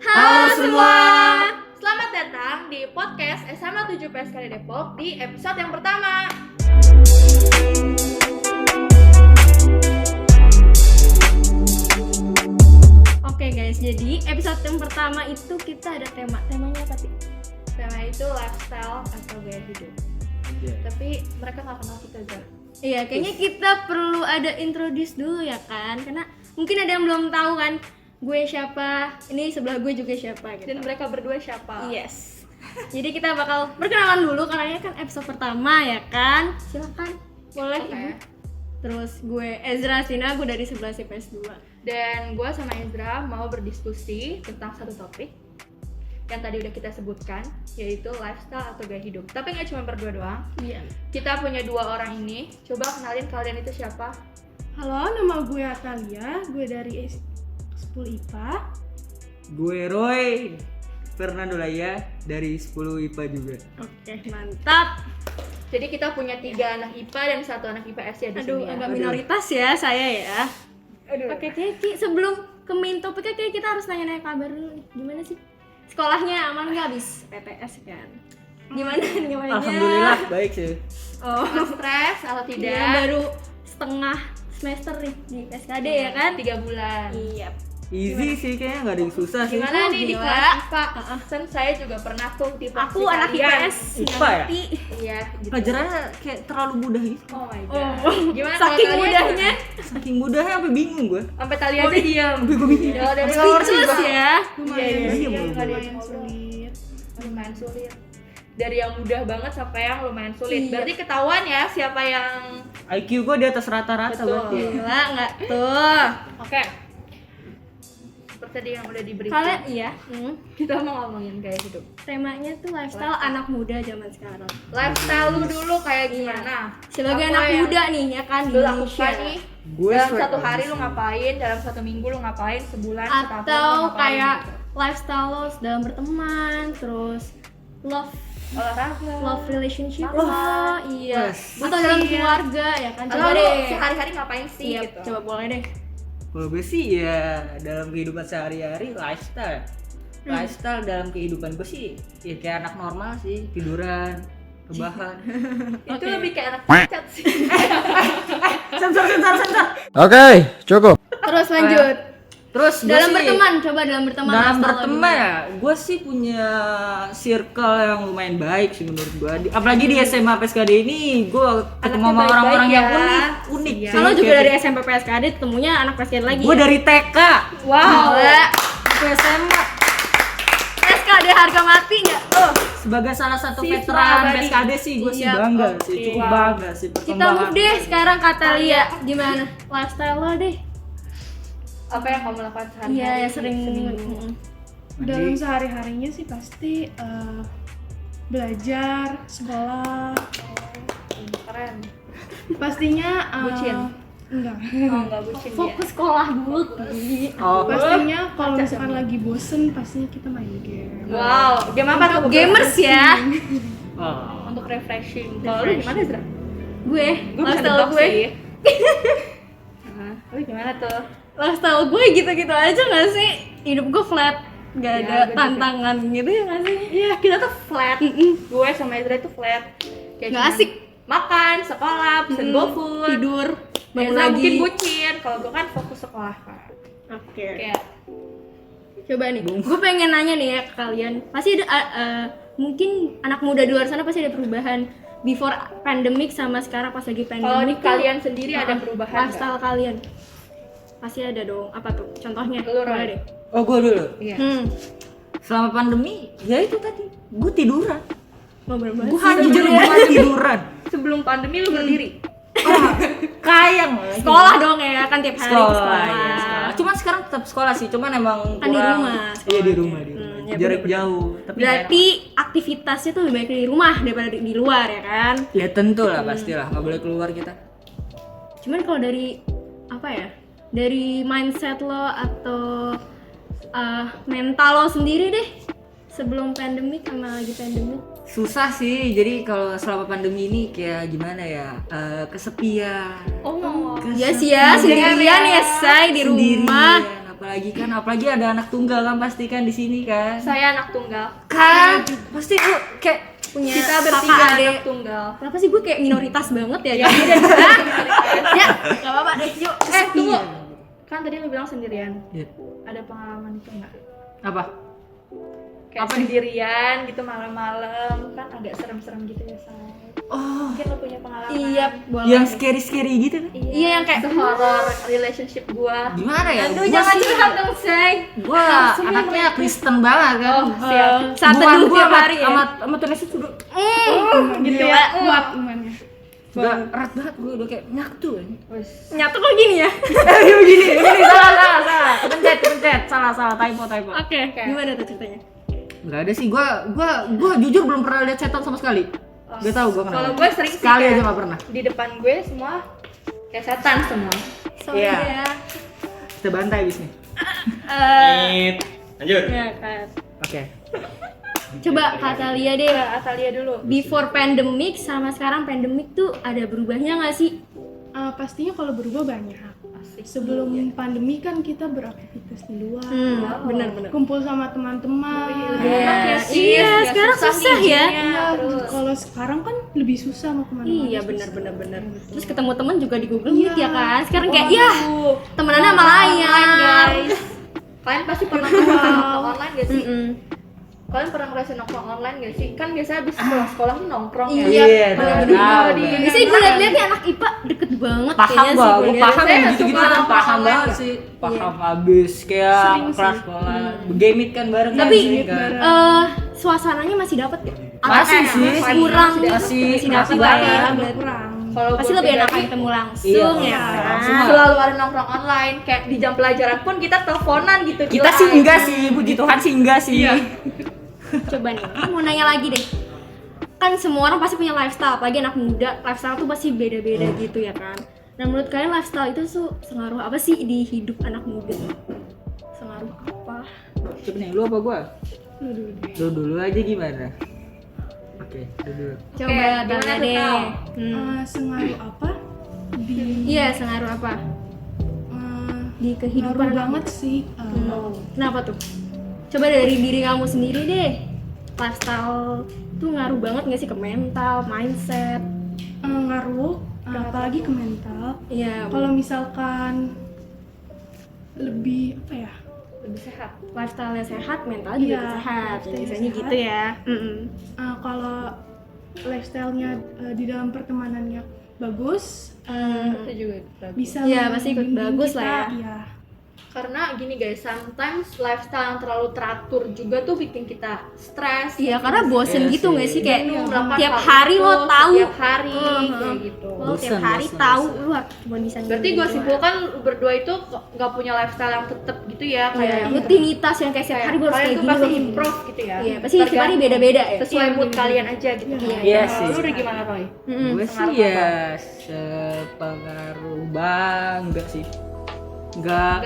Halo semua, selamat datang di podcast SMA 7 PSKD Depok di episode yang pertama. Oke guys, jadi episode yang pertama itu kita ada temanya apa sih? Tema itu lifestyle atau gaya hidup. Tapi mereka nggak kenal kita aja. Iya, kayaknya kita perlu ada introduce dulu ya kan, karena mungkin ada yang belum tahu kan, gue siapa, ini sebelah gue juga siapa gitu. Dan mereka berdua siapa? Yes. Jadi kita bakal perkenalan dulu karena ini kan episode pertama ya kan. Silakan, boleh Oke. Ibu. Terus gue Ezra Sina, gue dari 11 IPS 2. Dan gue sama Ezra mau berdiskusi tentang satu topik yang tadi udah kita sebutkan, yaitu lifestyle atau gaya hidup. Tapi nggak cuma berdua doang. Iya. Kita punya dua orang ini. Coba kenalin kalian itu siapa? Halo, nama gue Atalia, gue dari 10 IPA. Gue Roy Fernando Laya dari 10 IPA juga. Oke, mantap. Jadi kita punya 3 anak IPA dan 1 anak IPS ya di Aduh, sini ya. agak minoritas ya saya ya. Aduh. Oke, Kiki, sebelum ke main topiknya kayak kita harus nanya-nanya kabar dulu nih. Gimana sih? Sekolahnya aman nggak habis PTS kan? Gimana nih? Alhamdulillah baik sih. Oh, Stres atau tidak? iya, baru setengah semester nih di SKD ya kan? 3 bulan. Iya. Easy sih kayaknya, nggak ada yang susah sih. Gimana Oh, nih di gila. kelas IPA? Kan saya juga pernah tuh di Aku fraksi anak kalian. IPS. IPA ya? ngerti. Iya, gitu. Pelajarannya kayak terlalu mudah gitu. Oh my god. Oh, Gimana kalau saking kalian mudahnya. Saking mudahnya sampai bingung gue. sampai tali aja diam. Gue bingung. Ya dari Speechless ya. Lumayan, iya, sih, iya, nggak ada yang lumayan ngobrol. sulit. Lumayan sulit. Dari yang mudah banget sampai yang lumayan sulit. Iya. Berarti ketahuan ya siapa yang IQ gue di atas rata-rata Betul. berarti. Gila nggak tuh? oke. Seperti yang udah diberi. Kalian iya. Kita mau ngomongin gaya hidup. Temanya tuh lifestyle anak muda zaman sekarang. Lifestyle lu dulu kayak gimana? Sebagai Apa anak yang muda nih ya kan di lu Indonesia. lakukan nih Gue dalam swag satu banget hari lu sih. ngapain, dalam 1 minggu lu ngapain, sebulan, setahun lu Atau ngapain kayak gitu. lifestyle lo dalam berteman, terus love olahraga, relationship Makan. lo, iya. Yes. Atau dalam Iya. keluarga ya kan. atau Coba lu deh. sehari-hari ngapain sih Iya, gitu. coba boleh deh. Kalau gue sih ya dalam kehidupan sehari-hari lifestyle. Lifestyle dalam kehidupan gue sih ya kayak anak normal sih, tiduran, rebahan. Itu Oke. lebih kayak anak cacat sih. Sensor. Oke, cukup. Terus lanjut. Terus gue Dalam sih- berteman, coba dalam berteman. dalam lifestyle lo berteman gimana? ya, gue sih punya circle yang lumayan baik sih menurut gue. Apalagi di SMA PSKD ini, gue ketemu sama baik-baik orang-orang yang ya. unik Iya. sih. Kalau juga Kayak- dari SMP PSKD ketemunya anak PSKD lagi. gue ya? dari TK Wow. Gila. sampai SMA PSKD harga mati nggak? Oh. sebagai salah satu Siswa veteran abadi. PSKD sih, gue sih Iya, bangga oke. sih, cukup Wow. bangga sih Kita perkembangan. move deh sekarang kata Lia. Gimana lifestyle lo deh? Apa yang kamu lakukan sehari-hari? Iya, ya sering. seminggu? Dalam sehari-harinya sih pasti belajar, sekolah. Keren. Pastinya Bucin? enggak. Oh, enggak bucin dia. Fokus sekolah dulu. Ki. Oh, Pastinya kalau misalkan lagi bosen pastinya kita main game. Wow, game apa tuh? Gamers ya. oh. Untuk refreshing. Kalau lu gimana, Zra? Gue, Gue bisa lifestyle nebak gue. sih. Lu gimana tuh? Lifestyle gue gitu-gitu aja nggak sih? Hidup gue flat, nggak Ya, ada gue juga. tantangan gitu ya nggak sih? Iya, kita tuh flat. Gue sama Ezra itu flat. Kayak Nggak cuman asik. Makan, sekolah, pesen GoFood. Tidur, bangun Ezra lagi. mungkin bucin. Kalau gue kan fokus sekolah kan. Oke. Kayak Coba nih, gue pengen nanya nih ya ke kalian. Pasti ada, mungkin anak muda di luar sana pasti ada perubahan before pandemic sama sekarang pas lagi pandemic. kalau di tuh, kalian sendiri ada perubahan nggak? lifestyle kalian pasti ada dong. Apa tuh? Contohnya? Lu, Roy. Boleh deh. Oh, gue dulu. Iya. Selama pandemi, ya itu tadi, gue tiduran. Mau bener-bener. Gue jujur gue tiduran. Sebelum pandemi lu berdiri. Kayang Sekolah dong ya, kan tiap hari sekolah, ya, sekolah. Cuman sekarang tetap sekolah sih, cuman emang Kan di kurang. rumah Iya di rumah, di rumah. ya Jarak bener-bener. jauh. Tapi Berarti aktivitasnya tuh lebih baik di rumah daripada di luar ya kan? ya tentu lah pastilah, nggak boleh keluar kita. Cuman kalau dari apa ya? Dari mindset lo atau mental lo sendiri deh sebelum pandemik sama lagi pandemik. Susah sih, jadi kalau selama pandemi ini kayak gimana ya, kesepian. Oh. Ya sih ya, sendirian ya say di Sendirian, rumah. apalagi ada anak tunggal kan pasti kan di sini kan. Saya anak tunggal. Kan pasti lu kayak punya Kita kakak bertiga adik. anak tunggal. Kenapa sih gue kayak minoritas banget ya? Ya, Jadi ya, nggak apa-apa deh, yuk. tunggu. Kan tadi lu bilang sendirian. Iya. Ada pengalaman itu enggak? Apa? Kayak Apa nih? sendirian gitu malam-malam kan agak serem-serem gitu ya, Say. Oh, Mungkin lu punya pengalaman. Iya, boleh. yang scary gitu kan? Iya, yang kayak horror relationship gua. Gimana ya? aduh Gua jangan sih- curhat dong, say. Gua anaknya Kristen banget kan. Oh, siap. Saat teduh tiap hari ya. Sama Tuhan Yesus udah Gitu Gila, ya. kuat imannya. udah erat banget, gue udah kayak nyatu kan. Wes. Nyatu kok gini ya? Gini, salah. Kepencet, salah, typo. Oke, gimana tuh ceritanya? Enggak ada sih, gua jujur belum pernah lihat setan sama sekali. Gak tau gua kenapa. Kalau gue sering sih sekali kayak aja gak pernah. di depan gue semua kayak setan semua. Sorry Iya. ya. Kita bantai abis nih. Lanjut. Ya kan. Oke. Coba Kak Talia deh. Atalia dulu. Before pandemic sama sekarang pandemic tuh ada berubahnya nggak sih? Pastinya kalau berubah banyak. Asik. Sebelum pandemi kan kita beraktivitas di luar, Benar-benar. kumpul sama teman-teman. Enak ya sih. Iya, Nggak sekarang susah ya. izinnya, terus. Kalau sekarang kan lebih susah mau kemana-mana. Iya susah. benar. Terus ketemu teman juga di Google Meet Iya. ya kan? Sekarang kayak ya temenannya sama Online, layar. guys. Kalian pasti pernah nongkrong online gak sih? Mm-mm. Kalian pernah ngerasain nongkrong online gak sih? Kan biasanya habis sekolah tuh nongkrong ya. Iya, benar. Biasanya gue liat-liat nih anak IPA deket banget Paham kayaknya gua, sih gua liat. paham Saya yang gitu-gitu suka kan nongkrong paham online banget nggak? sih. Paham abis kayak Sering kelas sih. sekolah, gamit kan bareng Tapi kan, sering kan. suasananya masih dapat ya? Masih Atau sih. kurang Masih dapat banget. lah ya. Agak kurang. Kalau Pasti gua lebih enak pribadi, ketemu langsung Iya, ya kan? langsung. selalu ada nongkrong online. Kayak di jam pelajaran pun kita teleponan gitu. Kita sih enggak sih, puji Tuhan sih enggak sih. Coba nih, aku mau nanya lagi deh. Kan semua orang pasti punya lifestyle, apalagi anak muda, lifestyle tuh pasti beda-beda gitu ya kan. Nah menurut kalian lifestyle itu tuh sengaruh apa sih di hidup anak muda? Sengaruh apa? Coba nih, lu apa gua? Lu dulu deh. Lu dulu aja gimana? Oke, lu dulu. Coba gimana tanya tuh, deh. Kak? Sengaruh apa? Di Iya, sengaruh apa? Di kehidupan ngaruh anak banget sih. Kenapa tuh? Coba dari diri kamu sendiri deh. Lifestyle tuh ngaruh banget gak sih ke mental, mindset? Ngaruh, apalagi ke mental. Iya, Kalau misalkan lebih apa ya? Lebih sehat. lifestyle-nya sehat, mental juga Iya, sehat. lifestyle-nya Biasanya sehat. gitu ya. Kalau lifestyle-nya di dalam pertemanannya bagus, Itu juga bagus. bisa Iya, pasti ikut membimbing bagus kita, lah ya. Iya. Karena gini guys, sometimes lifestyle yang terlalu teratur juga tuh bikin kita stres. Iya, karena bosen Iya gitu sih. nggak sih kayak Jenuh melakukan tiap hal hari itu, lo tahu, tiap hari kayak gitu. lo tiap Bosen, hari bosen, tahu bosen. lu cuma bisa Berarti gini gue doang. simpulkan lu berdua itu nggak punya lifestyle yang tetap gitu ya, Iya, kayak rutinitas yang kayak setiap hari gue harus kalian kayak tuh gini pasti loh. improve gitu ya. Iya, pasti setiap hari Tergantung beda-beda ya. sesuai mood kalian aja gitu. Iya sih. Lu udah gimana Roy? Gue sih ya sepengaruh enggak sih. Enggak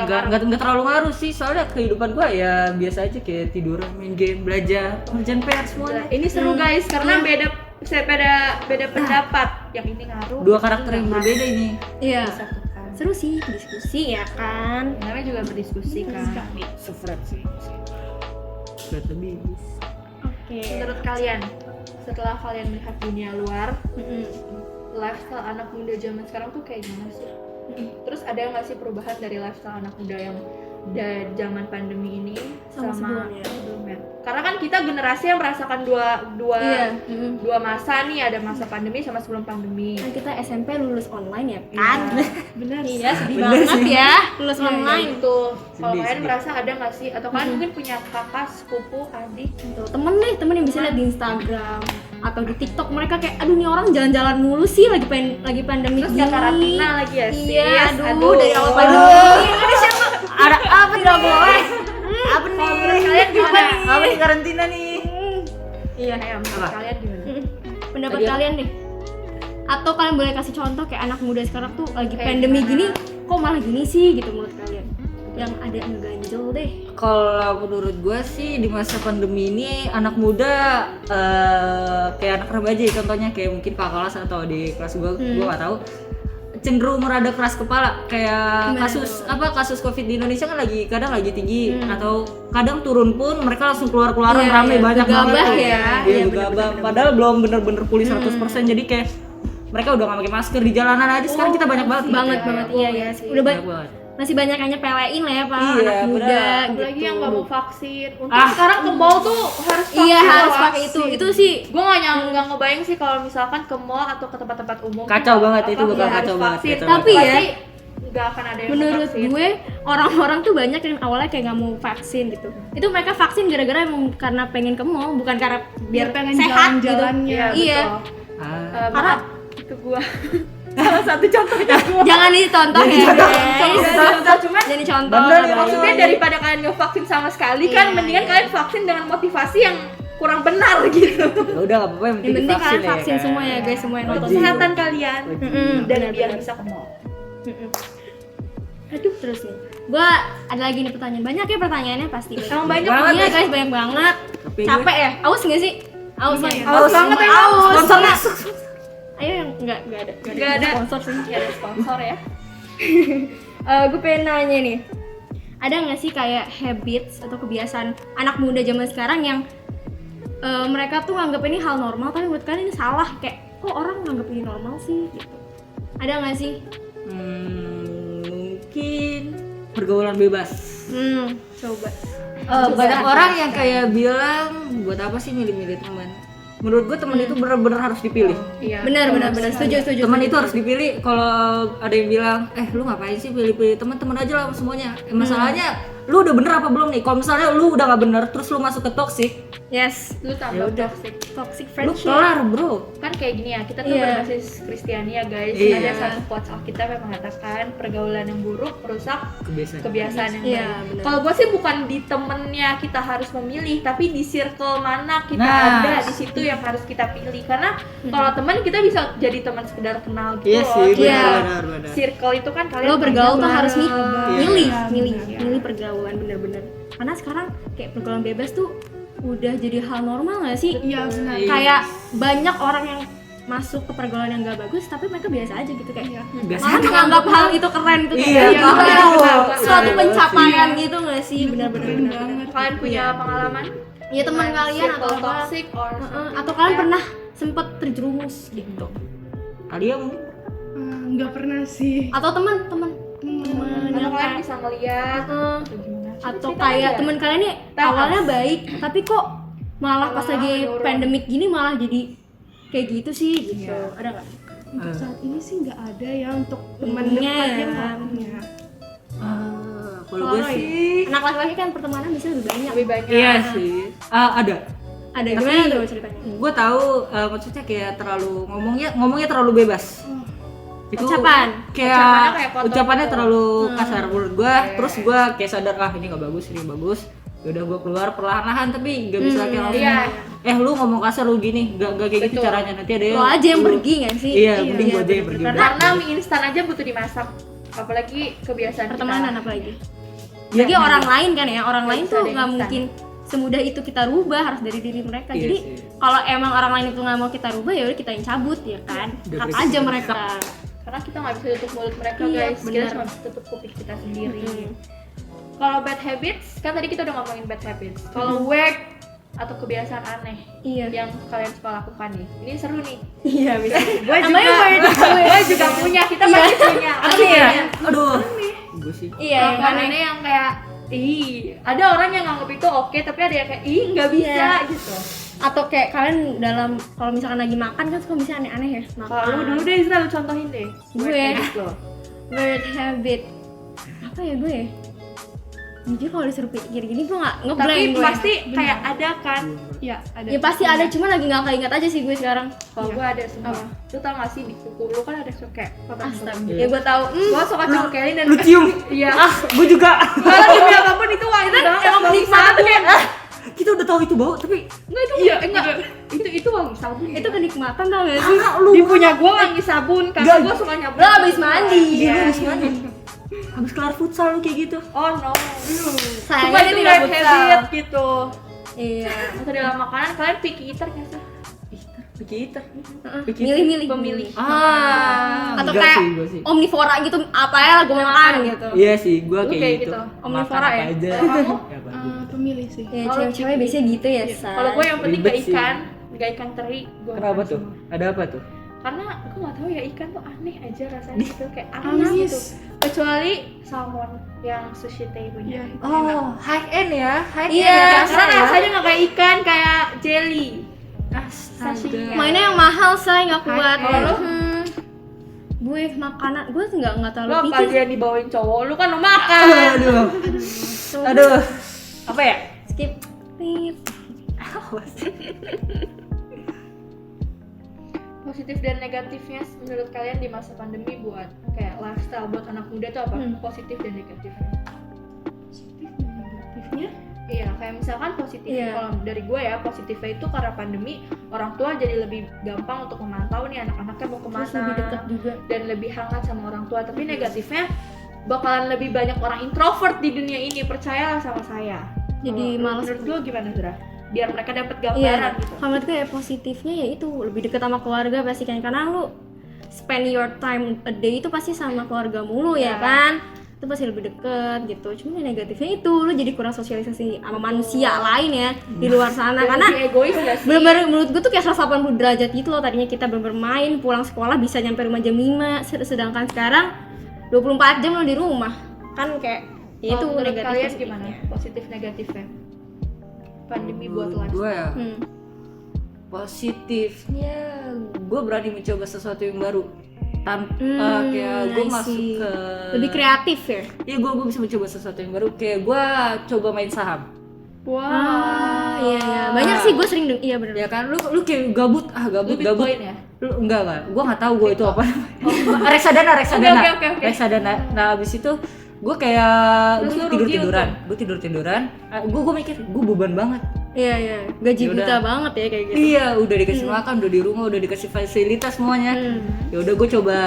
terlalu ngaruh sih, soalnya kehidupan gue ya biasa aja kayak tiduran, main game, belajar, kerjaan PR semuanya. Ini seru guys karena beda pendapat. Yang ini ngaruh. Dua karakter yang berbeda ini. Iya, Disatukan. seru sih diskusi ya kan. Namanya juga berdiskusi kan. Sefret sih. Sefret lebih. Oke. Menurut kalian, setelah kalian melihat dunia luar, lifestyle anak muda zaman sekarang tuh kayak gimana sih? Terus ada nggak sih perubahan dari lifestyle anak muda yang zaman pandemi ini Sama sama sebelumnya. sebelumnya? Karena kan kita generasi yang merasakan dua masa nih, ada masa pandemi sama sebelum pandemi. Kan kita SMP lulus online ya kan. Benar. Iya, sedih banget ya lulus Online online. itu. Kalau Sedih, kalian sedih. merasa ada nggak sih? Atau kalian mungkin punya kakak, sepupu, adik? Tuh, temen yang bisa lihat di Instagram atau di TikTok mereka kayak aduh nih orang jalan-jalan mulu sih lagi pandemi Terus gini. gak karantina lagi ya sih? Iya, aduh, dari awal pandemi. Indonesia tuh ada apa nih nggak boleh? Apa nih? Menurut kalian gimana? Apa nih karantina nih? Iya. Ayo, menurut Apa? kalian gimana? Pendapat Tadi kalian deh. Atau kalian boleh kasih contoh kayak anak muda sekarang tuh lagi Kayak pandemi gimana? gini, kok malah gini sih gitu menurut kalian? Yang ada ngeganjel deh. Kalau menurut gue sih di masa pandemi ini anak muda kayak anak remaja ya, contohnya kayak mungkin kakak kelas atau di kelas gue nggak tahu, cenderung merada keras kepala. Kayak Gimana kasus Covid di Indonesia kan kadang lagi tinggi atau kadang turun pun mereka langsung keluar-keluaran Iya, rame iya, banyak gegabah banget tuh. ya. Iya, Iya, gegabah. Padahal belum bener-bener pulih 100%. Jadi kayak mereka udah nggak pakai masker di jalanan aja. Sekarang kita banyak banget. banget iya ya. Udah Banyak banget. masih banyak yang nyepelein lah ya Pak, Iya, anak muda benar. Apalagi gitu. yang nggak mau vaksin. Untuk sekarang ke mall tuh harus vaksin. Iya, harus loh. pakai itu sih. Gue nggak ngebayang sih kalau misalkan ke mall atau ke tempat-tempat umum Kacau banget, itu bakal nggak kacau harus banget, vaksin. kacau Tapi Pasti ya, nggak akan ada yang menurut vaksin. gue orang-orang tuh banyak yang awalnya kayak nggak mau vaksin gitu. Itu mereka vaksin gara-gara emang karena pengen ke mall, bukan karena biar pengen sehat gitu. jalan-jalannya. Iya. betul. Ah. Maaf ke gua. Salah satu contohnya gua. Jangan dicontoh ya guys. Cuman Jadi contoh. Bener, nggak maksudnya baik. daripada kalian nggak vaksin sama sekali kan, mendingan kalian vaksin dengan motivasi yang kurang benar gitu. Ya udah nggak apa-apa, yang Yang penting kalian ya, vaksin kan? semua ya guys, semua yang Untuk vaksin. kesehatan kalian dan benar, biar benar. bisa ke mall. Aduh, terus nih. Gua ada lagi nih pertanyaan. Banyak ya pertanyaannya pasti. Emang banyak banget, Iya guys. guys, banyak banget. Tapi Capek ya? Aus nggak sih? Aus ya? Aus banget ya. Aus. Sponsor masuk. Ayo yang enggak ada. Nggak ada sponsor sih. Nggak ada sponsor ya. Gue pengen nanya nih, ada nggak sih kayak habits atau kebiasaan anak muda zaman sekarang yang mereka tuh nganggap ini hal normal, tapi menurut kalian ini salah? Kayak kok orang nganggap ini normal sih? Gitu. Ada nggak sih? Mungkin pergaulan bebas. Coba. Banyak orang yang kayak bilang buat apa sih milih-milih teman. Menurut gue teman itu benar-benar harus dipilih. Iya. Benar, setuju. Teman itu harus dipilih. Kalau ada yang bilang, lu ngapain sih pilih-pilih teman aja lah semuanya. Masalahnya lu udah bener apa belum nih? Kalau misalnya lu udah nggak bener, terus lu masuk ke toxic, Yes. Lu tambah Toxic lu friendship. kelar bro. kan kayak gini ya, kita tuh Iya. berbasis Kristiani ya guys. Iya. Ada satu quotes Alkitab yang mengatakan pergaulan yang buruk merusak kebiasaan yang Iya, baik. benar. Kalau gue sih bukan di temennya kita harus memilih, tapi di circle mana kita Nah. ada, di situ yang harus kita pilih. Karena kalau teman kita bisa jadi teman sekedar kenal gitu Iya loh. sih, Iya. benar. Circle itu kan kalian Lo bergaul tuh harus milih Iya. milih pergaulan bener-bener. Karena sekarang kayak pergaulan bebas tuh udah jadi hal normal nggak sih? Iya benar. Kayak banyak orang yang masuk ke pergaulan yang nggak bagus, tapi mereka biasa aja gitu kayak. Biasa Malah menganggap hal itu keren gitu Iya, kayak betul. suatu Iya, pencapaian gitu nggak sih? Benar-benar. Kalian punya pengalaman? Iya teman kalian atau Circle apa? toxic or Atau kalian pernah sempet terjerumus gitu? Kalian mungkin Nggak pernah sih. Atau teman atau yang kalian kayak bisa ngeliat eh, atau gimana? atau Cerita kayak aja. teman kalian nih Tahu. awalnya baik tapi kok malah pas Malah lagi menurun. pandemik gini malah jadi kayak gitu sih gitu. Ada nggak? Untuk saat ini sih nggak ada ya untuk teman Untungnya dekat ya. yang nggak punya. kalau gue sih anak laki-laki kan pertemanan bisa lebih banyak. lebih banyak. iya sih. Ada. Ada Tapi- gimana tuh ceritanya? Gue tahu maksudnya kayak terlalu ngomongnya terlalu bebas. Itu Ucapan. Ucapannya kayak kayak kotor ucapannya gitu. terlalu kasar menurut gue. Terus gue kayak sadar ini nggak bagus, ini nggak bagus. Yaudah gue keluar perlahan-lahan tapi nggak bisa kayak langsung. Iya. Lu ngomong kasar lu gini, nggak kayak gitu Betul. caranya nanti ada Lo aja yang pergi nggak sih? Iya, mending gue aja yang pergi. Karena mie instan aja butuh dimasak. Apalagi kebiasaan Pertemanan kita. apalagi? Iya, Lagi orang lain kan ya, orang lain Bisa tuh ada nggak instan. mungkin semudah itu kita rubah, harus dari diri mereka. Iya Jadi sih. kalau emang orang lain itu nggak mau kita rubah ya udah kita yang cabut ya kan. Udah Cut berisik. aja mereka. Karena kita nggak bisa tutup mulut mereka Iya, guys. Kita benar. cuma bisa tutup kuping kita sendiri. Kalau bad habits, kan tadi kita udah ngomongin bad habits. Kalau weird atau kebiasaan aneh Iya. yang kalian suka lakukan nih, ini seru nih. Iya bisa. Gue Namanya weird. gue juga punya. Kita pasti punya. Apa ya? Aduh. Gue sih. Iya, yang Kelakuan mana? aneh yang kayak ada orang yang nganggap itu oke, tapi ada yang kayak nggak bisa Iya. gitu. Atau kayak kalian dalam kalau misalkan lagi makan kan suka bisa aneh-aneh ya. Kalau lu dulu deh, Isra, lu contohin deh. Gue. Weird habits lo. weird habit. Apa ya gue? Jujur kalau disuruh pikir gini gue nggak Tapi ngeblank gue. pasti kayak ada kan. Ya ada. Ya pasti ada, cuma lagi nggak keinget aja sih gue sekarang. Kalau gue ada semua. Lu tau gak sih di suku lu kan ada suka kayak Astaga. Iya. Ya gue tahu. gue suka congkelin dan Lu cium. iya. Gue juga. Kalau demi apapun itu wangi banget. emang wangi nikmat sabun. Kita udah tahu itu bau tapi Enggak itu enggak. Itu wangi sabun. Itu kenikmatan tau gak sih? di punya gue wangi sabun karena Nggak. gue suka nyabun. Lo abis mandi. Iya, lu habis mandi. Habis kelar futsal lu kayak gitu. Oh no. Sayangnya Cuma dia itu tidak bad futsal. habit gitu. Iya. Atau dalam makanan kalian picky eater gak sih? kita. Milih-milih Pemilih. atau enggak kayak sih, gua sih. omnivora gitu, apa ya gue makan gitu. Iya sih, gua Lu kayak kayak gitu. gitu, omnivora Makan ya? apa aja. Kalau kamu? Ya, bagus. Pemilih sih. Ya, Kalau cewek-cewek biasanya gitu ya, Sa. Kalau gue yang penting Ribet gak sih. ikan teri. Gua Kenapa makan tuh? semua. Ada apa tuh? Karena aku nggak tahu ya, ikan tuh aneh aja rasanya gitu, kayak Amis. amis gitu. Kecuali salmon yang sushi tei punya. Iya. Oh, high end ya. High Iya, end ya. Karena rasanya nggak kayak ikan, kayak jelly. Astaga. Sashimi. Mainnya yang mahal, say, nggak kuat. Kalau lu? Gue makanan, gue nggak terlalu Lu apa pikir. aja yang dibawain cowok, lu kan mau makan. Aduh. Aduh. Apa ya? Skip. Tit. Positif dan negatifnya menurut kalian di masa pandemi buat kayak lifestyle buat anak muda tuh apa? Positif dan negatifnya. Positif dan negatifnya. Iya, kayak misalkan positif, Iya. kalau dari gue ya, positifnya itu karena pandemi orang tua jadi lebih gampang untuk memantau nih anak-anaknya mau kemana, Terus lebih dekat juga. dan lebih hangat sama orang tua. Tapi negatifnya bakalan lebih banyak orang introvert di dunia ini, percayalah sama saya. Jadi Kalau malas. menurut lo gimana, Zura? Biar mereka dapat Iya, gambaran gitu. kalau menurut gue ya positifnya ya itu lebih dekat sama keluarga pasti kan, karena lu spend your time a day itu pasti sama keluarga mulu ya kan, itu pasti lebih deket gitu. Cuma yang negatifnya itu lu jadi kurang sosialisasi sama manusia lain ya di luar sana, Dan karena lebih egois gak sih? bener-bener menurut gue tuh kayak 180 derajat gitu loh. Tadinya kita bermain, pulang sekolah bisa nyampe rumah jam 5, sedangkan sekarang 24 jam lo di rumah kan, kayak ya itu Kalau menurut negatif kalian positifnya. gimana? Positif negatifnya pandemi buat Menurut lifestyle. gua ya. Positifnya gue berani mencoba sesuatu yang baru. Kayak gue I masuk see. ke Lebih kreatif ya. Iya, gue bisa mencoba sesuatu yang baru. Kayak gue coba main saham. Wow. Iya, banyak sih gue sering iya bener. Ya kan, lu kayak gabut Lu gabut. Bitcoin ya? Lu enggak, gue nggak tahu gue itu apa namanya. Reksadana. Oke. Reksadana. Nah, abis itu gue kayak Terus gue lu rugi tiduran. Gue mikir gue beban banget. Iya, gaji Yaudah. buta banget ya kayak gitu. Iya, udah dikasih makan, udah di rumah, udah dikasih fasilitas semuanya. Ya udah gue coba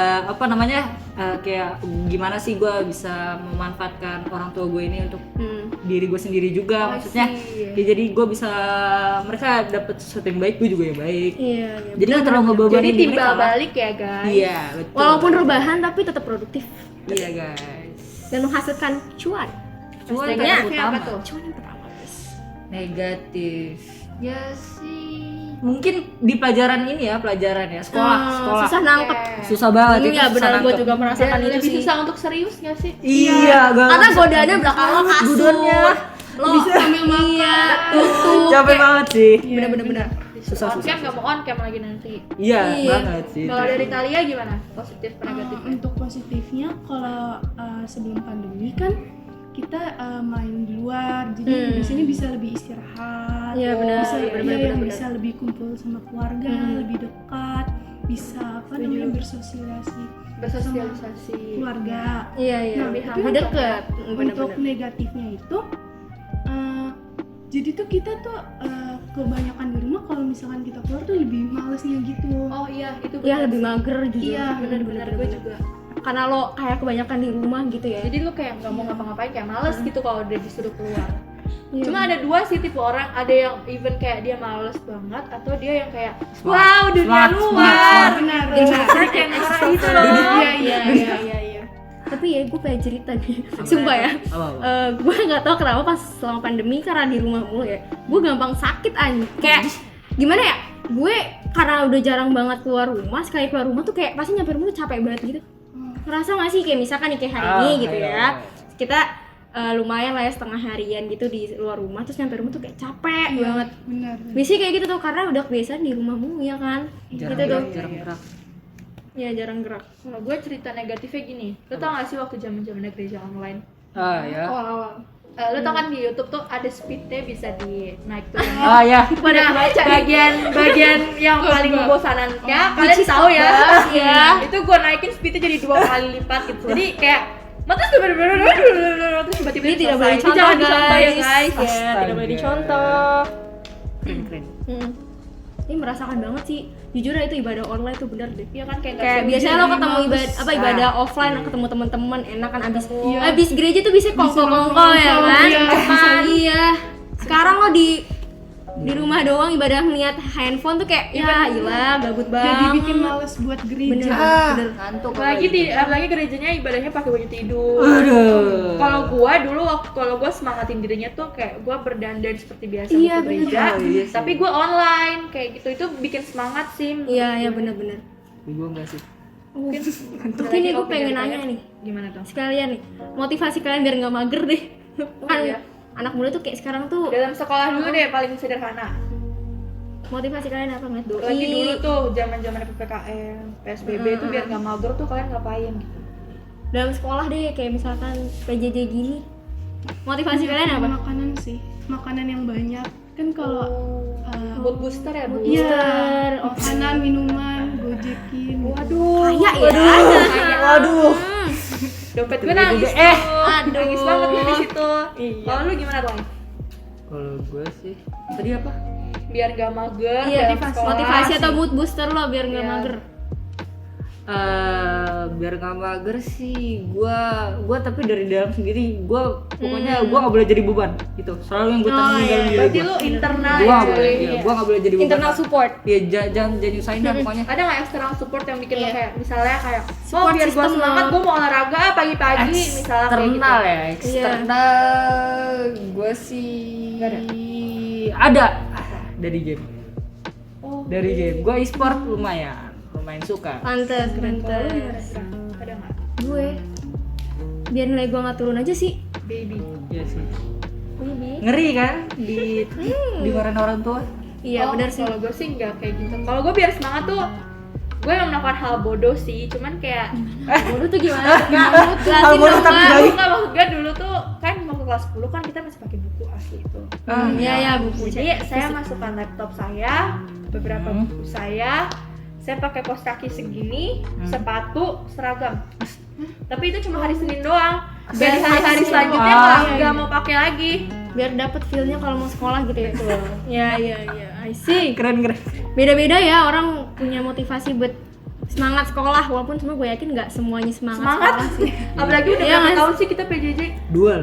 kayak gimana sih gue bisa memanfaatkan orang tua gue ini untuk diri gue sendiri juga, maksudnya. Ya jadi gue bisa, mereka dapat sesuatu yang baik, gue juga yang baik. Iya. Jadi nggak terlalu Jadi ngebebanin diri timbal mereka. balik ya guys. Iya, betul. Walaupun rebahan tapi tetap produktif Iya guys. dan menghasilkan cuan. Cuan Negatifnya yang apa utama. tuh? Cuan yang pertama, guys. Negatif. Ya sih. Mungkin di pelajaran ini ya, sekolah. Susah nangkep. Susah banget itu. Iya susah benar, gue nangkep. juga merasakan Dan itu lebih sih. susah untuk serius gak sih? Iya, Karena godaannya belakang lo kasur. Godaannya. Lo bisa sambil makan. Tutup. Capek banget sih. Bener-bener. Susah. On cam gak mau on cam lagi nanti. Iya, Iya. banget sih. Kalau dari Talia gimana? Positif negatifnya? Untuk positifnya, kalau sebelum pandemi kan kita main di luar, jadi di sini bisa lebih istirahat, Iya, benar. bisa Benar. bisa lebih kumpul sama keluarga, lebih dekat, bisa namanya Bersosialisasi. keluarga. Iya. Lebih Tapi Lebih deket. untuk negatifnya itu, jadi tuh kita tuh kebanyakan di rumah, kalau misalkan kita keluar tuh lebih malesnya gitu. Oh iya, itu Iya, benar lebih sih. mager jujur. Iya, Bener-bener gue juga. Karena lo kayak kebanyakan di rumah gitu ya. Jadi lu kayak nggak mau ngapa-ngapain, kayak males gitu kalau udah disuruh keluar. Iya. Cuma ada dua sih tipe orang, ada yang even kayak dia males banget, atau dia yang kayak wow dunia luar. Benar. Jadi kayak ngerasa gitu loh. Iya. Tapi ya gue pengen cerita nih, sumpah ya. Apa? Gue nggak tahu kenapa pas selama pandemi, karena di rumah mulu ya, gue gampang sakit kayak gimana ya, gue karena udah jarang banget keluar rumah, sekali keluar rumah tuh kayak pasti nyampe rumah tuh capek banget gitu. Ngerasa nggak sih kayak misalkan nih kayak hari ini gitu ya, kita lumayan lah ya setengah harian gitu di luar rumah, terus nyampe rumah tuh kayak capek banget. Benar. Biasanya kayak gitu tuh karena udah kebiasaan di rumah mulu ya kan. Jarang Gitu tuh. gerak. Ya jarang gerak. Kalau gue cerita negatifnya gini, lu tau gak sih waktu zaman gereja online? Ah ya. Awal-awal. Lu tau kan di YouTube tuh ada speednya bisa dinaik tuh. Ah ya. Pada bagian yang paling membosanannya kalian tahu ya? Iya. Itu gue naikin speednya jadi 2 kali lipat gitu. Jadi kayak terus tiba-tiba Ini tidak selesai. boleh Ini dicontoh jangan dicontoh ya guys. guys. Ya, tidak boleh dicontoh. Keren. Ini merasakan banget sih. Jujur ya itu ibadah online tuh bener deh. Iya kan kayak Kayak biasanya lo ketemu ibadah offline, ketemu teman-teman, enak kan abis gereja tuh bisa kongko-kongko ya kan? Iya. Sekarang lo di di rumah doang ibadah ngeliat handphone tuh kayak ya gila gabut banget. Jadi bikin males buat gereja. Bener. Ngantuk. Apalagi gerejanya ibadahnya pakai baju tidur. Aduh. Kalau gua dulu kalau gua semangatin dirinya tuh kayak gua berdandan seperti biasa Iya, ke gereja, bener. Iya sih. tapi gua online kayak gitu itu bikin semangat sih. Iya bener. Gue enggak sih. Mungkin Mungkin nih gue pengen nanya nih gimana tuh? sekalian nih motivasi kalian biar nggak mager deh. Kan iya. anak muda tuh kayak sekarang tuh Dalam sekolah dulu deh paling sederhana. motivasi kalian apa ngeliat doi? Lagi dulu tuh zaman-zaman PPKM, PSBB itu biar nggak mager tuh kalian ngapain gitu. Dalam sekolah deh kayak misalkan PJJ gini motivasi kalian apa? Makanan sih, makanan yang banyak. Kan kalau Mood booster ya, Bu? Booster, makanan, minuman, gojekin. Waduh. kaya ya. Waduh. Dompet gue nangis. aduh. Nangis banget gue di situ. Iya. Kalau lu gimana, Bang? Kalau gue sih tadi apa? Biar gak mager, Iya, dalam sekolah. motivasi atau mood booster lo biar nggak Iya. mager. Biar nggak mager sih, gua tapi dari dalam sendiri gua pokoknya gua nggak boleh jadi beban gitu. Selalu yang gua tanggung dalam diri Berarti gua. lu internal Gua ya, nggak boleh, cuy. iya, gua nggak boleh jadi beban. Internal support. Iya, jangan jadi usahain dah pokoknya. Ada nggak eksternal support yang bikin lo Iya. kayak misalnya kayak Support biar gue system semangat lo. gue mau olahraga pagi-pagi misalnya kayak gitu. Eksternal ya, eksternal gua sih Nggak ada? ada dari game. Oh, Dari game, gua e-sport lumayan suka. Pantes, kalau lu gimana, pantes. Sra? Ada nggak? Gue biar nilai gue nggak turun aja sih. Baby. Iya sih. Baby. Ngeri kan dimarahin orang tua. Iya benar sih. Kalau gue sih nggak kayak gitu. Kalau gue biar semangat tuh gue emang melakukan hal bodoh sih, cuman kayak Bodoh tuh gimana? Kamu jelasin bodoh dong tapi Kak. baik. nggak maksud gue dulu tuh kan waktu kelas 10 kan kita masih pakai buku asli itu. Iya ya buku. Jadi saya masukkan laptop saya, beberapa buku saya pakai kaos kaki segini, sepatu, seragam. Tapi itu cuma hari Senin doang. Dan hari-hari selanjutnya nggak mau pakai lagi. Biar dapet feel-nya kalau mau sekolah gitu ya. Iya, I see. Keren. Beda-beda ya orang punya motivasi buat semangat sekolah walaupun cuma gue yakin nggak semuanya semangat sekolah sih. Apalagi udah Iya, berapa Mas. tahun sih kita PJJ? Dua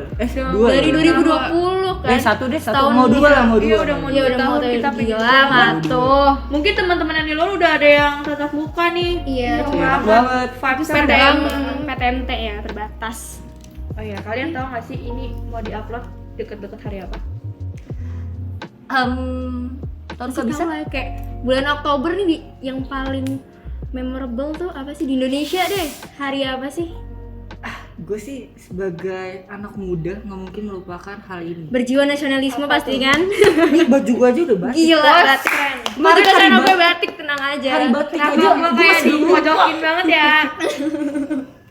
Dari 2020 kan. satu deh, satu Setahun mau lebih. dua lah, mau Iya, dua. udah mau Iya dua udah mau tahun kita PJJ. gila nggak tuh. Mungkin teman-teman yang di luar udah ada yang tatap muka nih. Iya, Yang cuma enak banget. Vibes PTMT ya terbatas. Oh iya, kalian tahu nggak sih ini mau diupload deket-deket hari apa? Tahun Bisa bisa? lah kayak bulan Oktober nih yang paling memorable tuh apa sih di Indonesia deh? Hari apa sih? Gue sih sebagai anak muda nggak mungkin melupakan hal ini. Berjiwa nasionalisme pasti kan? Ini baju gue aja udah batik. Gila batik. Keren. Kemarin Hari kan gue batik. batik tenang aja. Hari batik Kenapa aja. gue kayak dipojokin banget ya?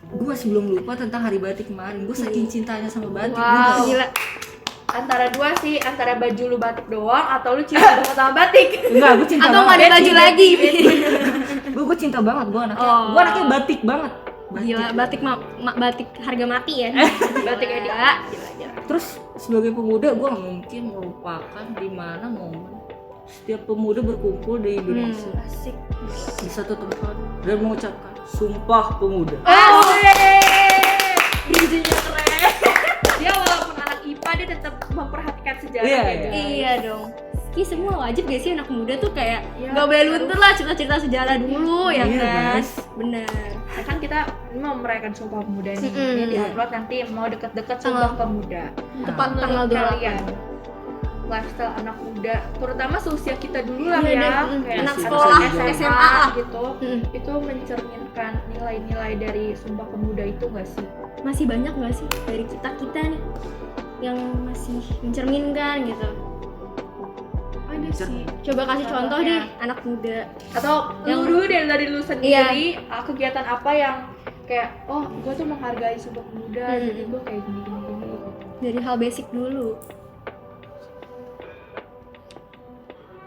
Gue sebelum lupa tentang hari batik kemarin. Gue saking cintanya sama batik. Wow, gila. Antara dua sih, antara baju lu batik doang atau lu cinta banget sama batik. Enggak, gue cinta Atau nggak banget. ada baju lagi? Gue cinta banget. Gue anaknya. Oh. Gue anaknya batik banget. Gila, batik batik harga mati ya. Batik kayak Gila. Terus sebagai pemuda gue nggak mungkin melupakan di mana momen setiap pemuda berkumpul di Indonesia asik. di satu tempat dan mengucapkan Sumpah Pemuda. Bijinya keren. Dia walaupun anak IPA dia tetap memperhatikan sejarah Iya, ya. Iya dong. Ki semua wajib gak sih anak muda tuh kayak Iya, nggak boleh luntur lah cerita-cerita sejarah dulu ya Iya, kan? guys. Bener. Ya kan kita mau merayakan Sumpah Pemuda nih. Mm-mm. Ini di-upload nanti mau deket-deket Sumpah Pemuda. Tepat Menurut tanggal 28. kalian, lifestyle anak muda, terutama seusia kita dulu lah Iya ya, deh, kayak anak anak sekolah, SMA, SMA lah. gitu, Mm. itu mencerminkan nilai-nilai dari Sumpah Pemuda itu nggak sih? Masih banyak nggak sih dari kita nih yang masih mencerminkan gitu? Ada sih. Coba kasih contoh deh anak muda. Atau Yang- lu dulu dari lu sendiri, kegiatan apa yang kayak, oh gue tuh menghargai Sumpah Pemuda, jadi gue kayak gini-gini. Dari hal basic dulu.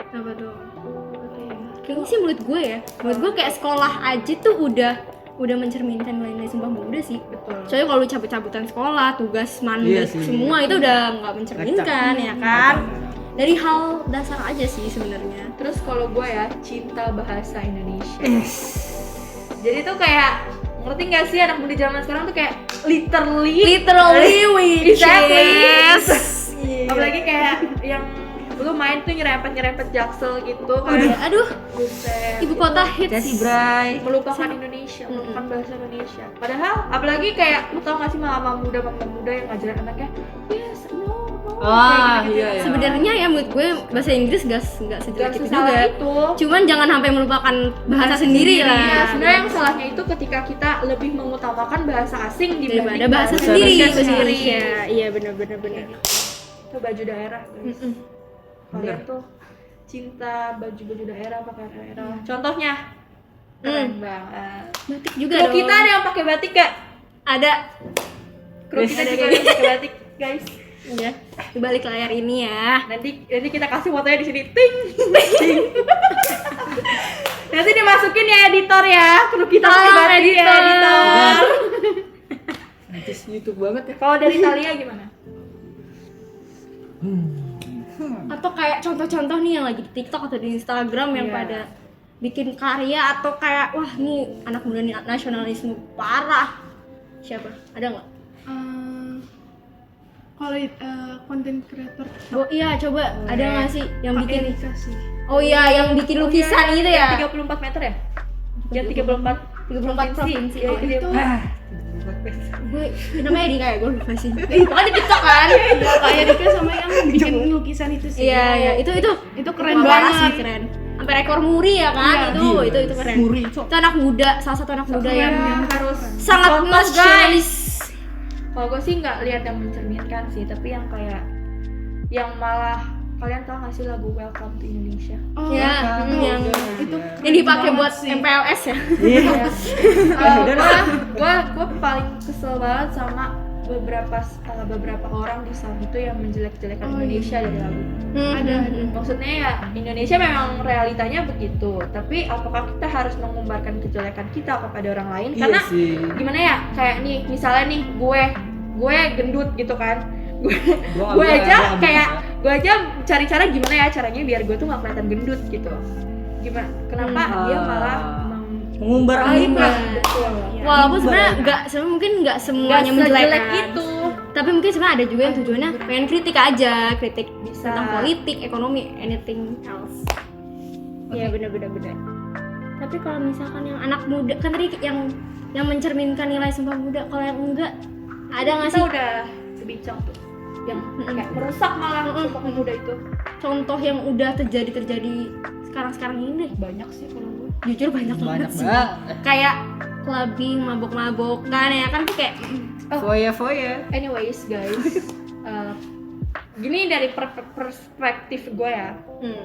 Apa tuh? Kayaknya sih menurut gue kayak sekolah aja tuh udah mencerminkan nilai-nilai Sumpah Pemuda sih. Betul. Soalnya kalau lu cabut-cabutan sekolah, tugas Iya mandat sih. semua itu udah nggak mencerminkan ya kan? Dari hal dasar aja sih sebenarnya. Terus kalau gue ya, cinta bahasa Indonesia. Jadi tuh kayak, ngerti gak sih anak muda zaman sekarang tuh kayak literally Literally which Exactly. is apalagi kayak yang lu main tuh nyerempet Jaksel gitu Udah, kan. aduh, Buset. ibu kota hits. Jasi Bray. Melupakan Indonesia, melupakan bahasa Indonesia. Padahal apalagi kayak lu tau gak sih mama muda yang ngajarin anaknya, yes, no. Ah, kayak gitu-gitu. iya, iya. Sebenarnya ya menurut gue bahasa Inggris nggak sejelek Gak itu sesalah juga. itu. Cuman jangan sampai melupakan bahasa sendiri Iya, lah. sebenarnya yang salahnya itu ketika kita lebih mengutamakan bahasa asing Daripada dibanding bahasa bahasa sendiri, Indonesia bahasa sendiri. Indonesia. Iya benar-benar benar. Itu baju daerah, guys. Kalian Bener. tuh cinta baju daerah, pakaian daerah. Contohnya keren banget. Batik juga Kru dong. kita ada yang pakai batik gak? Ada. Kru kita juga ada yang pakai batik, guys. Ya, di balik layar ini ya. Nanti kita kasih fotonya di sini. Ting. Ting. Nanti dimasukin ya editor ya. Kru kita pakai Tolong, batik ya, editor. editor. Nanti YouTube banget ya. Kalau dari Talia gimana? Atau kayak contoh-contoh nih yang lagi di TikTok atau di Instagram yang Iya. pada bikin karya atau kayak wah nih anak muda nih nasionalisme parah. Siapa? Ada nggak? Kalau konten kreator Iya coba ada nggak sih yang Kak bikin? Erika sih. Oh iya yang bikin lukisan gitu ya? 34 meter ya? Yang 34 34 provinsi. Ya, Oh, itu. gue namanya di kayak gue lupa sih. Pokoknya di TikTok kan? Kak Erika sama yang bikin lukisan itu sih. Iya iya itu Itu keren parah banget. sih, keren. Sampai rekor muri ya kan? Iya, Itu keren. Itu anak muda, salah satu anak muda yang harus sangat contoh, emas guys. Kalau gue sih nggak lihat yang mencerminkan sih, tapi yang kayak yang malah kalian tau gak sih lagu Welcome to Indonesia? Oh, Ya, yang itu yang dipakai banget buat sih. MPLS ya. Gue paling kesel banget sama beberapa orang di sana itu yang menjelek-jelekan Indonesia dari lagu. Ada. Maksudnya ya Indonesia memang realitanya begitu, tapi apakah kita harus mengumbarkan kejelekan kita kepada orang lain? Iya Karena sih. gimana ya, kayak nih misalnya nih gue gendut gitu kan, gue aja cari cara gimana ya caranya biar gue tuh nggak kelihatan gendut gitu. Gimana? Kenapa dia malah mengumbar aib mengumbar? lah. Betul. Walaupun sebenarnya mungkin nggak semuanya Nggak sejelek menjelekkan. itu. Tapi mungkin sebenarnya ada juga yang tujuannya pengen kritik aja, kritik Bisa. tentang politik, ekonomi, anything else. Iya benar-benar. Tapi kalau misalkan yang anak muda kan tadi yang mencerminkan nilai Sumpah Muda, kalau yang enggak ada nggak Kita sih udah bincang tuh yang kayak merusak malah Sumpah Pemuda itu. contoh yang udah terjadi sekarang ini deh? Banyak sih kalau gue. Jujur banyak banget sih. Kayak clubbing, mabok-mabokan ya kan tuh kayak Foya. Anyways guys, gini dari perspektif gue ya,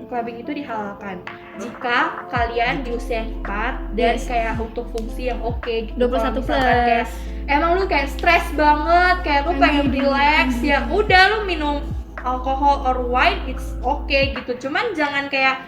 clubbing itu dihalalkan jika kalian di usia yang tepat dan Yes. kayak untuk fungsi yang oke gitu. 21 Kalau misalkan kayak, plus. emang lu kayak stres banget, kayak lu pengen relax, ya udah lu minum alkohol or wine it's okay gitu. Cuman jangan kayak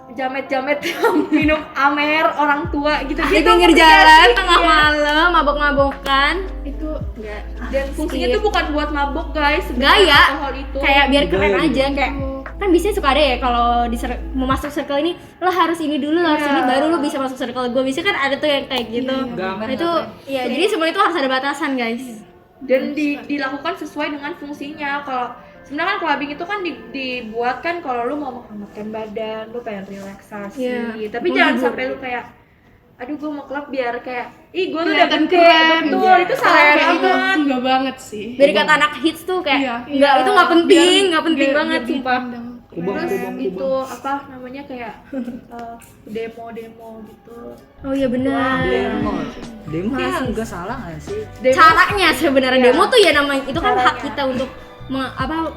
jamet-jamet yang minum amer orang tua gitu di gitu. pinggir jalan tengah malam mabok-mabokan Itu enggak. Dan fungsinya tuh bukan buat mabuk guys, sebenarnya Gaya. alkohol itu Kayak biar keren Gaya. aja kayak kan biasanya suka ada ya kalau mau masuk circle ini lo harus ini dulu lo harus ini baru lo bisa masuk circle gue. Biasanya kan ada tuh yang kayak gitu. Nah, itu ya jadi semua itu harus ada batasan guys. dan dilakukan sesuai dengan fungsinya. Kalau sebenarnya kan clubbing itu kan dibuat kan kalau lu mau menghangatkan badan, lu pengen relaksasi. Iya. Tapi Mau jangan hibur. sampai lu kayak aduh gue mau klub biar kayak ih gue tuh udah kelihatan gede, keren. betul Iya. itu salah kayak itu banget. enggak banget sih. Dari kata anak hits tuh kayak Iya. enggak itu nggak penting, nggak penting Biar- banget biar sumpah. dipandang. Terus itu apa namanya kayak demo gitu. Oh iya benar. Demo ya nggak salah nggak sih? Demo, Caranya sebenarnya Iya. demo tuh ya namanya itu kan hak Caranya. kita untuk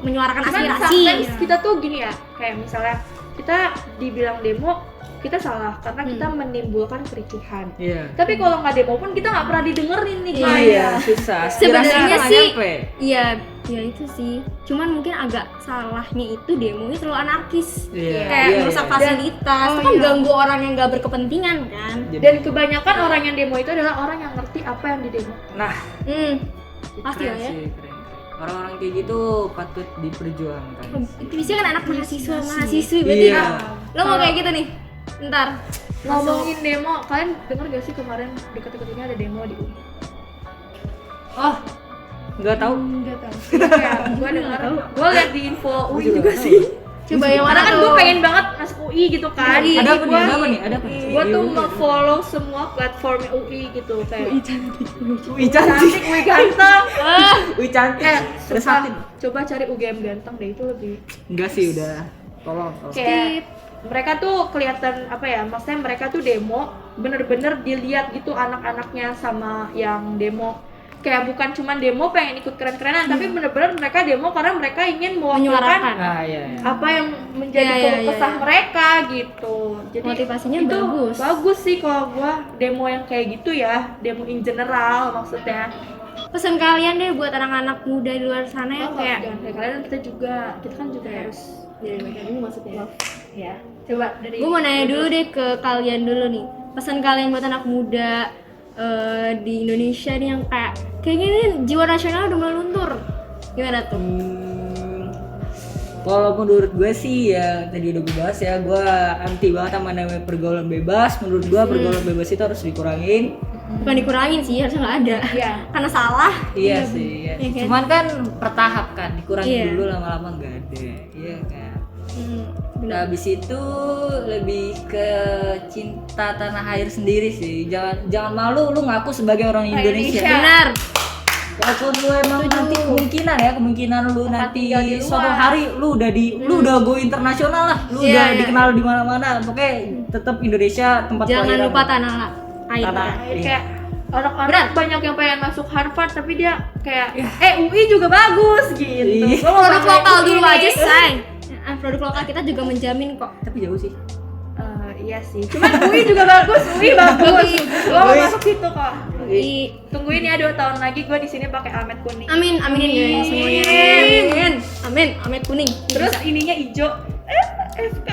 menyuarakan cuman aspirasi. sometimes kita tuh gini ya, kayak misalnya kita dibilang demo kita salah karena kita menimbulkan kericuhan. Iya. Tapi kalau nggak demo pun kita nggak pernah didengerin nih Iya. guys. Iya, susah. Sebenarnya Aspirasi sih nggak nyampe. iya ya itu sih. Cuman mungkin agak salahnya itu demonya terlalu anarkis. Iya. Kayak Iya, merusak iya. fasilitas. Itu kan ganggu orang yang nggak berkepentingan kan. Dan kebanyakan orang yang demo itu adalah orang yang ngerti apa yang didemo. Nah, Pasti keren lah ya. sih, keren. Orang-orang kayak gitu patut diperjuangkan. Itu biasanya kan anak mahasiswi berarti Iya. lo mau kayak gitu nih ntar Ngomongin demo, kalian denger gak sih kemarin deket-deket ini ada demo di UI? Oh, Nggak tahu. Nggak tahu. Kayak gue dengar, gue liat di info UI juga sih. Coba yang Karena mana kan tuh? gue pengen banget masuk UI gitu kan. Iya, Ada apa nih? Ada apa nih? Ada apa? Gue tuh nge-follow semua platform UI gitu kayak Wih cantik. cantik, UI ganteng. Wih cantik. Sumpah, Resatin. coba cari UGM ganteng deh, itu lebih Enggak sih udah. Tolong. kayak mereka tuh kelihatan apa ya, maksudnya mereka tuh demo bener-bener dilihat gitu anak-anaknya sama yang demo, kayak bukan cuman demo pengen ikut keren-kerenan tapi bener-bener mereka demo karena mereka ingin mewakilkan Menyuarakan. Ah iya. apa yang menjadi Iya, keluh iya, kesah iya. mereka gitu. Jadi Motivasinya itu bagus. sih kalau gua demo yang kayak gitu ya, demo in general maksudnya. Pesan kalian deh buat anak-anak muda di luar sana yang Kayak kayak jangan kayak kalian, kita kan juga harus jadi mereka dulu maksudnya. ya. Coba dari Gue mau nanya dulu deh ke kalian dulu nih. Pesan kalian buat anak muda di Indonesia nih yang kayaknya ini jiwa nasional udah mulai luntur. Gimana tuh? Kalau menurut gue sih ya tadi udah gue bahas ya, gue anti banget sama namanya pergaulan bebas. Menurut gue pergaulan bebas itu harus dikurangin. Bukan dikurangin sih, harusnya nggak ada. Iya. Karena salah. Iya sih. Iya. Iya kan? Cuman kan bertahap kan, dikurangin Iya. dulu lama-lama nggak ada. Iya kan. Bener. Nah, habis itu lebih ke cinta tanah air sendiri sih. Jangan malu lu ngaku sebagai orang Indonesia. Indonesia. Benar. Walaupun lu emang nanti kemungkinan lu nanti tinggal di luar. suatu hari lu udah go internasional lah, lu Iya, udah iya. dikenal di mana-mana. Pokoknya tetap Indonesia tempat Jangan kelahiran. lupa tanah air. Tanah. Kayak- kayak anak-anak Berat. banyak yang pengen masuk Harvard tapi dia kayak UI juga bagus gitu. Iya. Gua mau Produk masuk lokal UI dulu nih. aja, say. Produk lokal kita juga menjamin kok. Tapi jauh sih. Iya sih. Cuman UI juga bagus, UI bagus. Gua mau UI. masuk situ kok. Di Tungguin ya 2 tahun lagi gua di sini pakai almet kuning. aminin ya semuanya. Amin kuning. Terus ininya hijau. FK.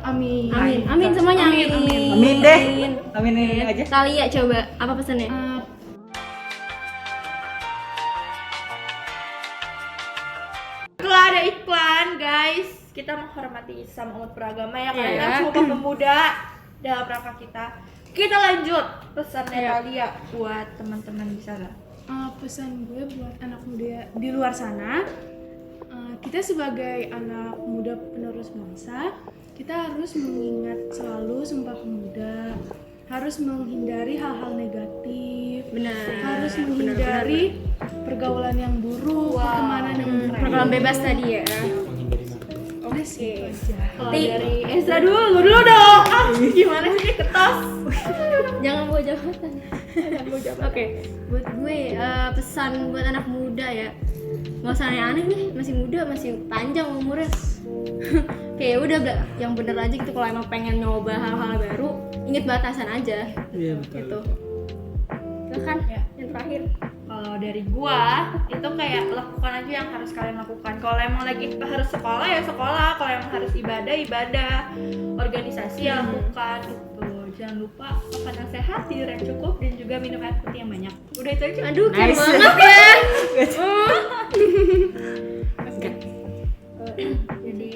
Amin. Amin semuanya. Amin. Amin deh. Aminin aja. Talia coba apa pesannya? Setelah ada iklan, guys, kita menghormati sama umat beragama ya karena Iya. Sumpah Pemuda dalam rangka kita. Kita lanjut pesannya Talia buat teman-teman di sana. Pesan gue buat anak muda di luar sana, kita sebagai anak muda penerus bangsa, kita harus mengingat selalu Sumpah Pemuda, harus menghindari hal-hal negatif, Benar. harus menghindari pergaulan yang buruk, pertemanan yang buruk. Pergaulan bebas tadi ya. Udah sih itu aja. Kalau dari Ezra dulu dong. Gimana sih ini ketos? Jangan bawa jabatan. Oke, buat gue pesan buat anak muda ya. Nggak usah aneh-aneh nih, masih muda, masih panjang umurnya. Kayak udah yang bener aja gitu, kalau emang pengen nyoba hal-hal baru, inget batasan aja. Iya betul. Gitu. Silakan Ya. yang terakhir. Kalau dari gua itu kayak lakukan aja yang harus kalian lakukan. Kalau emang lagi harus sekolah ya sekolah, kalau emang harus ibadah, organisasi ya lakukan gitu. Jangan lupa makan yang sehat, tidur yang cukup, dan juga minum air putih yang banyak. Udah itu aja. Aduh, keren Nice. banget ya. Jadi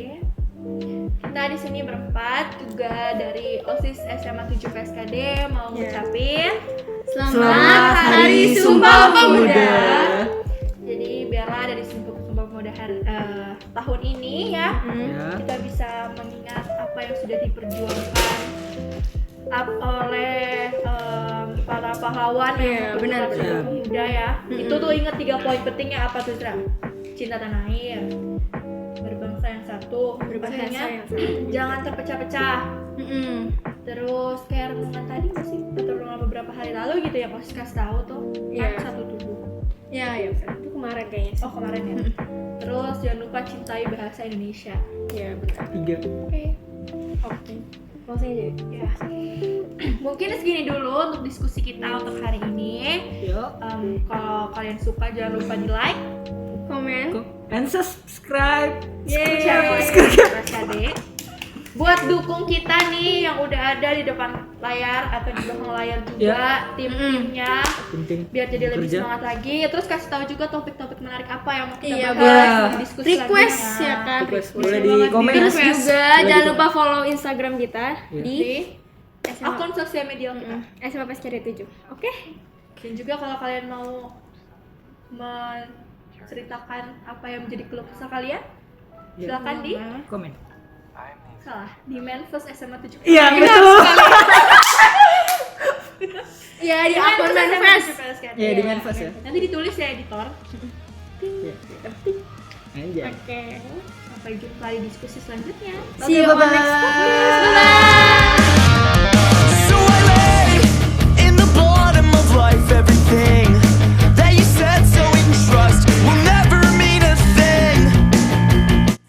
kita di sini berempat juga dari OSIS SMA 7 PSKD mau ngucapin Selamat Hari Sumpah Pemuda. Jadi biarlah dari Sumpah Pemuda tahun ini ya Ya. kita bisa mengingat apa yang sudah diperjuangkan oleh para pahlawan Iya, yang benar, memperjuangkan benar. Sumpah Pemuda ya. Itu tuh ingat 3 poin pentingnya apa tuh, Zra? Cinta tanah air, berbangsa yang satu, Berbahasa bahasanya yang satu. jangan terpecah-pecah. Terus kayak renungan tadi nggak sih, atau renungan beberapa hari lalu gitu ya, pas kasih tahu tuh Iya. kan satu tubuh. Ya, itu kemarin kayaknya sih. Oh kemarin ya. Terus jangan lupa cintai bahasa Indonesia. Iya, benar. 3. Oke. Closing aja. Ya. Mungkin segini dulu untuk diskusi kita untuk hari ini. Yuk. Kalau kalian suka jangan lupa di like, Komen. And subscribe. share, PSKD. Buat dukung kita nih yang udah ada di depan layar atau di belakang layar juga, tim-timnya. Penting. Biar jadi lebih Kerja. semangat lagi. Terus kasih tahu juga topik-topik menarik apa yang mau kita Iya, bahas boleh. di diskusi Request selanjutnya. ya kan. Request. Request. Boleh di komen. Terus Request. juga Boleh jangan di lupa follow Instagram kita Iya. di Di SMA akun sosial media kita. SMA PSKD 7. Oke? Dan juga kalau kalian mau menceritakan apa yang menjadi keluh kesah kalian. Ya. Silakan di Komen. salah di Manfest SMA 7. Iya betul. Iya di Di akun Manfest. kan. Iya di Manfest ya. Nanti ditulis ya editor. Iya. Anjay. Oke. Sampai jumpa di diskusi selanjutnya. See you on next podcast. Bye.